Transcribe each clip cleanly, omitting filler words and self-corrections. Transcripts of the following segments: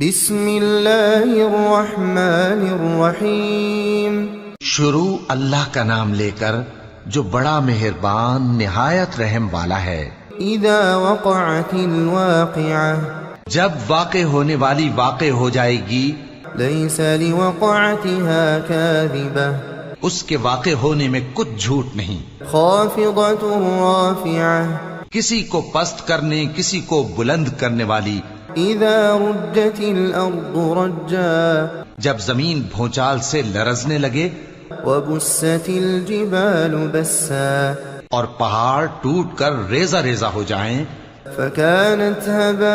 بسم اللہ الرحمن الرحیم۔ شروع اللہ کا نام لے کر جو بڑا مہربان نہایت رحم والا ہے۔ اذا وقعت الواقعہ، جب واقع ہونے والی واقع ہو جائے گی، لیس لوقعتها کاذبہ، اس کے واقع ہونے میں کچھ جھوٹ نہیں۔ خافضۃ رافعہ، کسی کو پست کرنے کسی کو بلند کرنے والی۔ اذا رجت الارض رجا، جب زمین بھونچال سے لرزنے لگے، وبست الجبال بسا، اور پہاڑ ٹوٹ کر ریزہ ریزہ ہو جائیں، فكانت هباء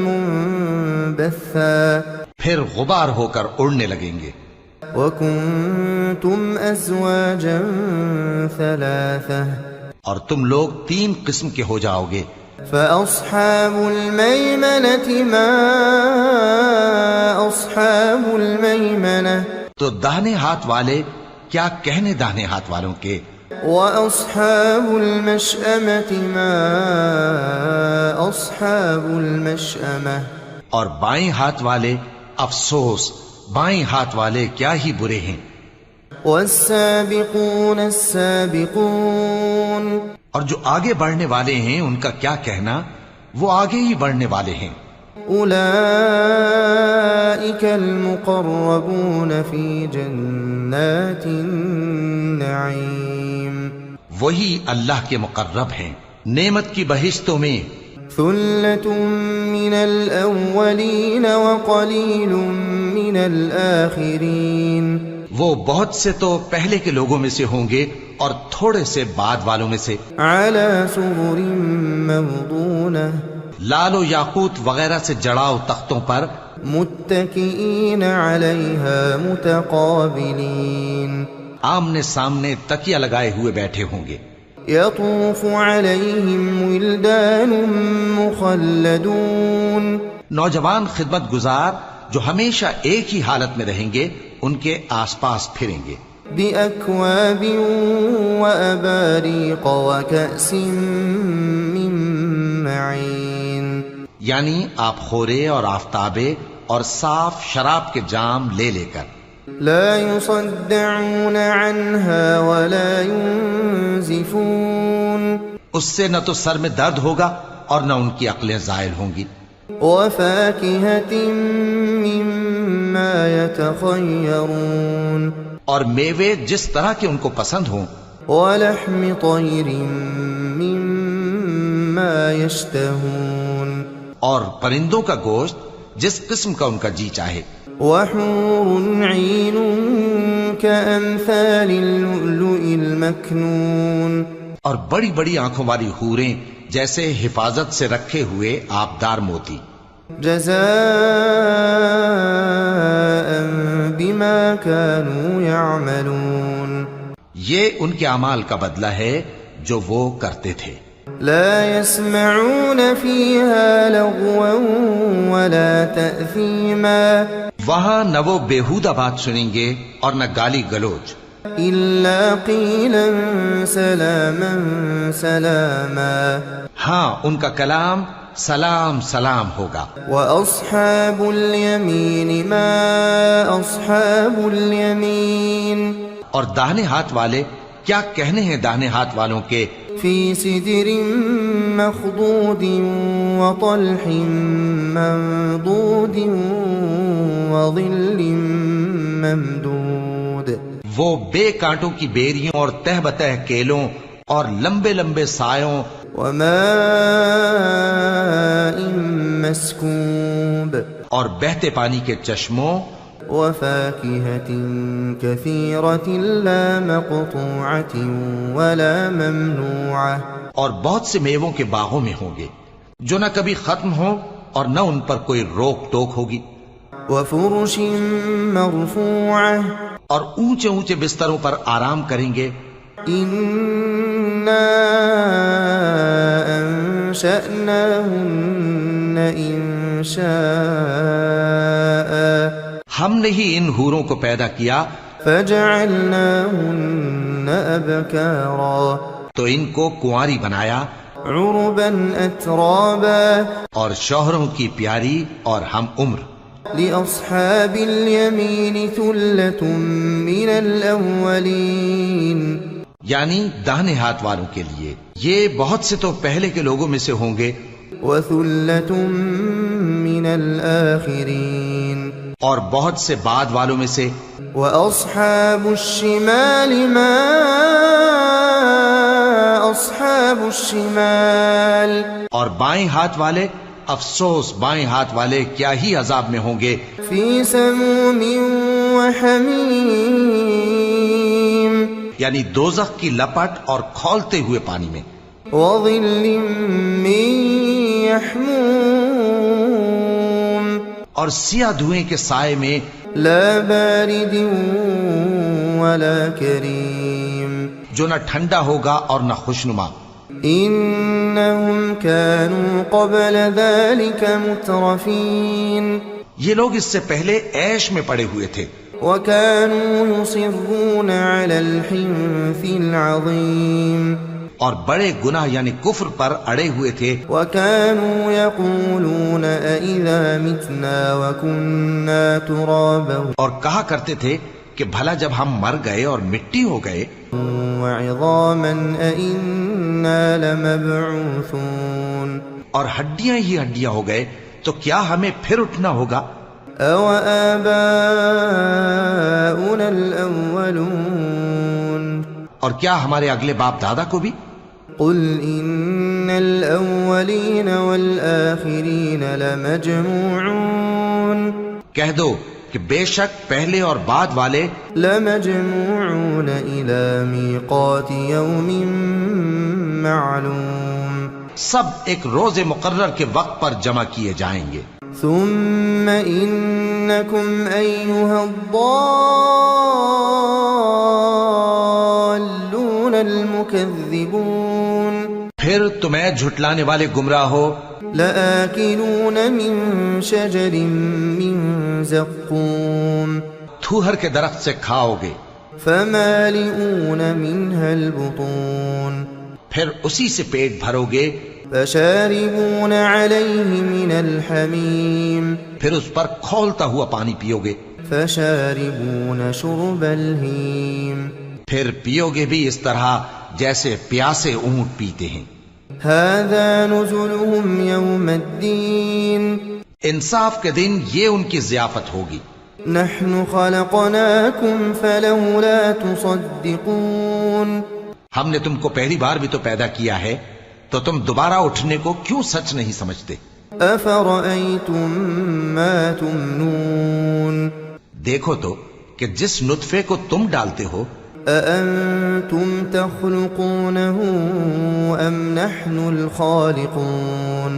منبثا، پھر غبار ہو کر اڑنے لگیں گے۔ وكنتم ازواجا ثلاثة، اور تم لوگ 3 قسم کے ہو جاؤ گے۔ فأصحاب الميمنة ما أصحاب الميمنة، تو داہنے ہاتھ والے کیا کہنے داہنے ہاتھ والوں کے، وأصحاب المشأمة ما أصحاب المشأمة، اور بائیں ہاتھ والے افسوس بائیں ہاتھ والے کیا ہی برے ہیں۔ والسابقون السابقون، اور جو آگے بڑھنے والے ہیں ان کا کیا کہنا، وہ آگے ہی بڑھنے والے ہیں۔ أولئك المقربون في جنات النعيم، وہی اللہ کے مقرب ہیں نعمت کی بہشتوں میں۔ ثلة من الأولين وقليل من الآخرين، وہ بہت سے تو پہلے کے لوگوں میں سے ہوں گے اور تھوڑے سے بعد والوں میں سے۔ على سرر موضونة، لال و یاقوت وغیرہ سے جڑاؤ تختوں پر، متكئين عليها متقابلين، آمنے سامنے تکیہ لگائے ہوئے بیٹھے ہوں گے۔ يطوف عليهم ولدان مخلدون، نوجوان خدمت گزار جو ہمیشہ ایک ہی حالت میں رہیں گے ان کے آس پاس پھریں گے۔ بأكواب وأباريق وكأس من معين، یعنی آپ خورے اور آفتابے اور صاف شراب کے جام لے لے کر۔ لا يصدعون عنها ولا ينزفون، اس سے نہ تو سر میں درد ہوگا اور نہ ان کی عقلیں زائل ہوں گی۔ وفاكهة مما يتخيرون، اور میوے جس طرح کے ان کو پسند ہوں۔ ولحم طير مما يشتهون، اور پرندوں کا گوشت جس قسم کا ان کا جی چاہے۔ وحور عين كأمثال اللؤلؤ المكنون، اور بڑی بڑی آنکھوں والی حوریں جیسے حفاظت سے رکھے ہوئے آبدار موتی۔ جزاء بما كانوا يعملون، یہ ان کے اعمال کا بدلہ ہے جو وہ کرتے تھے۔ لا يسمعون فيها لغوا ولا تأثيما، وہاں نہ وہ بیہودہ بات سنیں گے اور نہ گالی گلوچ، إلا قيلا سلاما سلاما، ہاں ان کا کلام سلام سلام ہوگا۔ وأصحاب اليمين ما أصحاب اليمين، اور داہنے ہاتھ والے کیا کہنے ہیں داہنے ہاتھ والوں کے، في سدر مخضود وطلح منضود وظل ممدود، وہ بے کانٹوں کی بیریوں اور تہ بتہ کیلوں اور لمبے لمبے سایوں، وماء مسكوب، اور بہتے پانی کے چشموں، وفاكهة كثيرة لا مقطوعة ولا ممنوعة، اور بہت سے میووں کے باغوں میں ہوں گے جو نہ کبھی ختم ہوں اور نہ ان پر کوئی روک ٹوک ہوگی۔ وفرش مرفوعة، اور اونچے اونچے بستروں پر آرام کریں گے۔ إنا أنشأناهن إنشاء، ہم نے ہی ان حوروں کو پیدا کیا، فجعلناهن أبكارا، تو ان کو کنواری بنایا، عربا أترابا اور شوہروں کی پیاری اور ہم عمر. لأصحاب اليمين ثلة من الأولين یعنی داہنے ہاتھ والوں کے لیے یہ بہت سے تو پہلے کے لوگوں میں سے ہوں گے وثلة من الآخرين اور بہت سے بعد والوں میں سے. وأصحاب الشمال ما أصحاب الشمال اور بائیں ہاتھ والے افسوس بائیں ہاتھ والے کیا ہی عذاب میں ہوں گے. في سموم وحميم یعنی دوزخ کی لپٹ اور کھولتے ہوئے پانی میں. وظل من يحموم اور سیاہ دھوئیں کے سائے میں. لا بارد ولا كريم جو نہ ٹھنڈا ہوگا اور نہ خوشنما. إنهم كانوا قبل ذلك مترفين یہ لوگ اس سے پہلے عیش میں پڑے ہوئے تھے وكانوا يصرون على الحنث العظيم اور بڑے گناہ یعنی کفر پر اڑے ہوئے تھے. وكانوا يقولون أإذا متنا وكنا ترابا اور کہا کرتے تھے کہ بھلا جب ہم مر گئے اور مٹی ہو گئے وعظاما أإنا لمبعوثون اور ہڈیاں ہی ہڈیاں ہو گئے تو کیا ہمیں پھر اٹھنا ہوگا. أَوَآبَاؤُنَا الْأَوَّلُونَ اور کیا ہمارے اگلے باپ دادا کو بھی. قُلْ إِنَّ الْأَوَّلِينَ وَالْآخِرِينَ لَمَجْمُوعُونَ کہہ دو کہ بے شک پہلے اور بعد والے لَمَجْمُوعُونَ إِلَى مِيقَاتِ يَوْمٍ مَّعْلُومٍ سب ایک روز مقرر کے وقت پر جمع کیے جائیں گے. ثم إنكم أيها الضالون المكذبون پھر تمہیں جھٹلانے والے گمراہ ہو. لآكلون من شجر من زقوم تھوہر کے درخت سے کھاؤ گے فمالئون منها البطون پھر اسی سے پیٹ بھرو گے. فشاربون عليه من الحميم پھر اس پر کھولتا ہوا پانی پیو گے. فشاربون شرب الهيم پھر پیو گے بھی اس طرح جیسے پیاسے اونٹ پیتے ہیں. هذا نزلهم يوم الدين انصاف کے دن یہ ان کی ضیافت ہوگی. نحن خلقناكم فلولا تصدقون ہم نے تم کو پہلی بار بھی تو پیدا کیا ہے تو تم دوبارہ اٹھنے کو کیوں سچ نہیں سمجھتے. أفرأيتم ما تمنون دیکھو تو کہ جس نطفے کو تم ڈالتے ہو أأنتم تخلقونه أم نحن الخالقون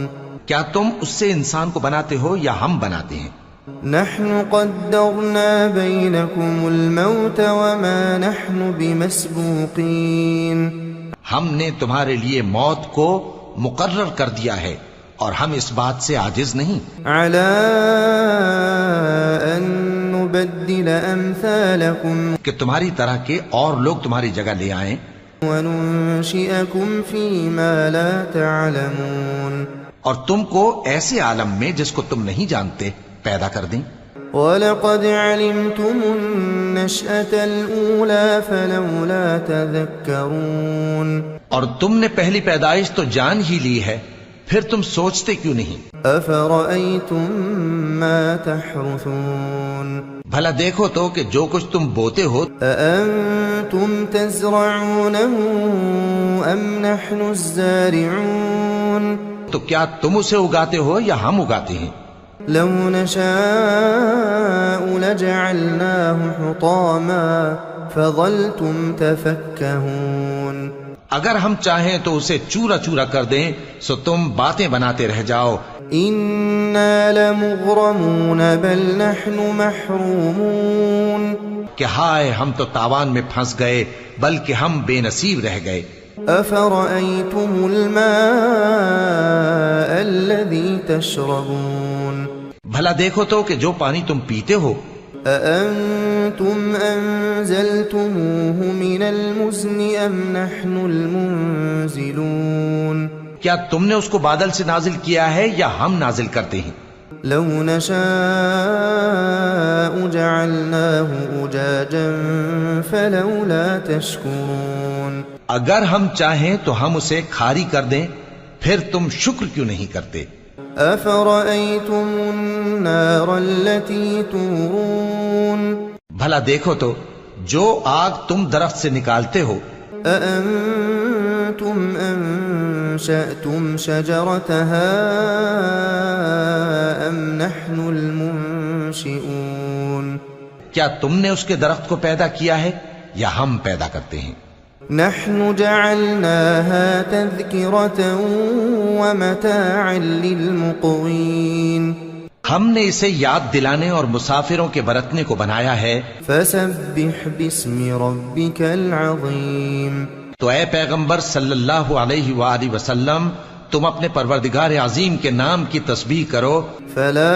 کیا تم اس سے انسان کو بناتے ہو یا ہم بناتے ہیں. نحن قدرنا بينكم الموت وما نحن بمسبوقين ہم نے تمہارے لیے موت کو مقرر کر دیا ہے اور ہم اس بات سے عاجز نہیں. على أن نبدل أمثالكم کہ تمہاری طرح کے اور لوگ تمہاری جگہ لے آئیں وننشئكم فيما لا تعلمون اور تم کو ایسے عالم میں جس کو تم نہیں جانتے پیدا کر دیں. وَلَقَدْ عَلِمْتُمُ النَّشْأَةَ الْأُولَى فَلَوْلَا تَذَكَّرُونَ اور تم نے پہلی پیدائش تو جان ہی لی ہے پھر تم سوچتے کیوں نہیں. أَفَرَأَيْتُم مَّا تَحْرُثُونَ بھلا دیکھو تو کہ جو کچھ تم بوتے ہو أَأَنتُمْ تَزْرَعُونَهُ أَمْ نَحْنُ الزَّارِعُونَ تو کیا تم اسے اگاتے ہو یا ہم اگاتے ہیں. لو نشاء لجعلناه حطاما فظلتم تفكهون اگر ہم چاہیں تو اسے چورا چورا کر دیں سو تم باتیں بناتے رہ جاؤ. إنا لمغرمون بل نحن محرومون کہ ہائے ہم تو تاوان میں پھنس گئے بلکہ ہم بے نصیب رہ گئے. أفرأيتم الماء الذي تشربون بھلا دیکھو تو کہ جو پانی تم پیتے ہو أأنتم أنزلتموه من المزن أم نحن المنزلون کیا تم نے اس کو بادل سے نازل کیا ہے یا ہم نازل کرتے ہیں؟ لو نشاء جعلناه أجاجا فلولا تشكرون اگر ہم چاہیں تو ہم اسے کھاری کر دیں، پھر تم شکر کیوں نہیں کرتے؟ أفرأيتم النار التي تورون بھلا دیکھو تو جو آگ تم درخت سے نکالتے ہو، أأنتم أنشأتم شجرتها أم نحن المنشئون کیا تم نے اس کے درخت کو پیدا کیا ہے یا ہم پیدا کرتے ہیں؟ نحن جعلناها تذكرة ومتاعا للمقوين ہم نے اسے یاد دلانے اور مسافروں کے برتنے کو بنایا ہے۔ فسبح باسم ربك العظيم تو اے پیغمبر صلی اللہ علیہ وآلہ وسلم، تم اپنے پروردگار عظیم کے نام کی تسبیح کرو۔ فلا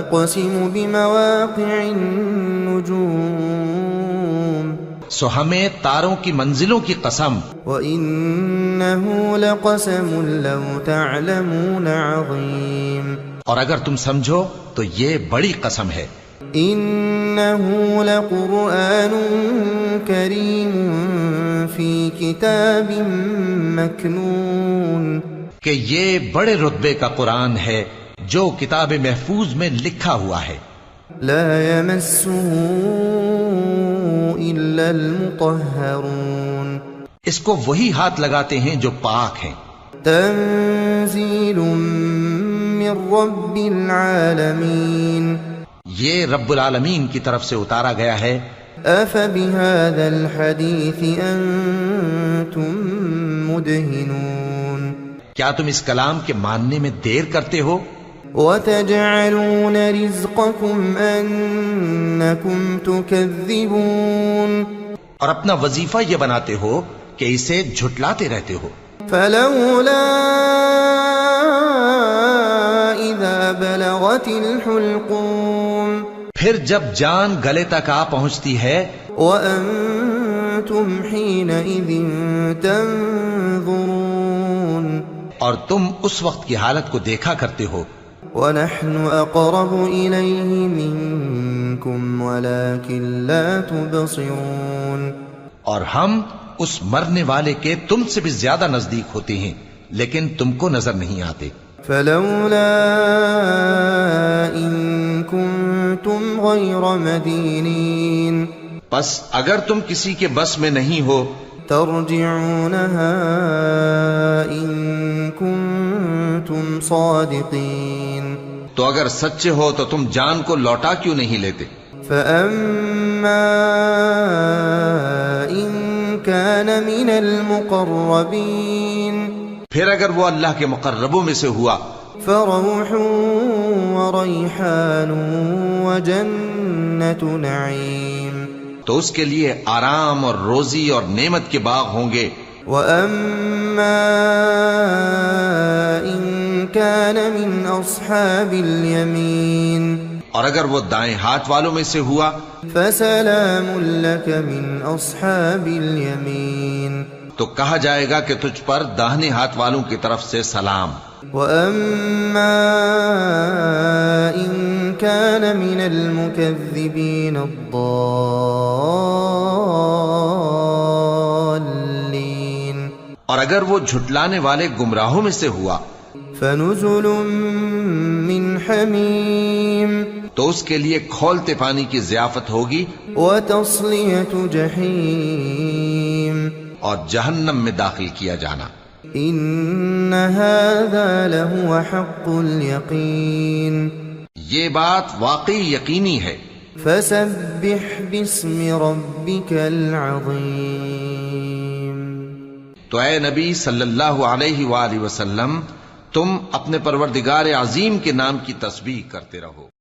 اقسم بمواقع النجوم سو ہمیں تاروں کی منزلوں کی قسم، وإنه لقسم لو تعلمون عظيم اور اگر تم سمجھو تو یہ بڑی قسم ہے۔ إنه لقرآن كريم في كتاب مكنون کہ یہ بڑے رتبے کا قرآن ہے جو کتاب محفوظ میں لکھا ہوا ہے۔ لا يمسه إلا المطهرون اس کو وہی ہاتھ لگاتے ہیں جو پاک ہیں۔ تنزيل من رب العالمين یہ رب العالمین کی طرف سے اتارا گیا ہے۔ أفبهذا الحديث أنتم مدهنون کیا تم اس کلام کے ماننے میں دیر کرتے ہو؟ وتجعلون رزقكم أنكم تكذبون اور اپنا وظیفہ یہ بناتے ہو کہ اسے جھٹلاتے رہتے ہو۔ فلولا إذا بلغت الحلقوم پھر جب جان گلے تک آ پہنچتی ہے، وأنتم حينئذ تنظرون اور تم اس وقت کی حالت کو دیکھا کرتے ہو۔ ونحن أقرب إليه منكم ولكن لا تبصرون اور ہم اس مرنے والے کے تم سے بھی زیادہ نزدیک ہوتے ہیں لیکن تم کو نظر نہیں آتے۔ فلولا إن كنتم غير مدينين پس اگر تم کسی کے بس میں نہیں ہو ترجعونها إن كنتم صادقين تو اگر سچے ہو تو تم جان کو لوٹا کیوں نہیں لیتے؟ فأما إن كان من المقربين پھر اگر وہ اللہ کے مقربوں میں سے ہوا فروح وريحان وجنة نعيم تو اس کے لیے آرام اور روزی اور نعمت کے باغ ہوں گے۔ وأما إن كان من أصحاب اليمين اور اگر وہ دائیں ہاتھ والوں میں سے ہوا فسلام لك من أصحاب اليمين تو کہا جائے گا کہ تجھ پر داہنے ہاتھ والوں کی طرف سے سلام۔ وأما إن كان من المكذبين الضالين اور اگر وہ جھٹلانے والے گمراہوں میں سے ہوا فنزل من حميم تو اس کے لیے کھولتے پانی کی ضیافت ہوگی وتصلية جحيم اور جہنم میں داخل کیا جانا۔ إن هذا لهو حق اليقين یہ بات واقعی یقینی ہے۔ فسبح باسم ربك العظيم تو اے نبی صلی اللہ علیہ وآلہ وسلم، تم اپنے پروردگار عظیم کے نام کی تسبیح کرتے رہو۔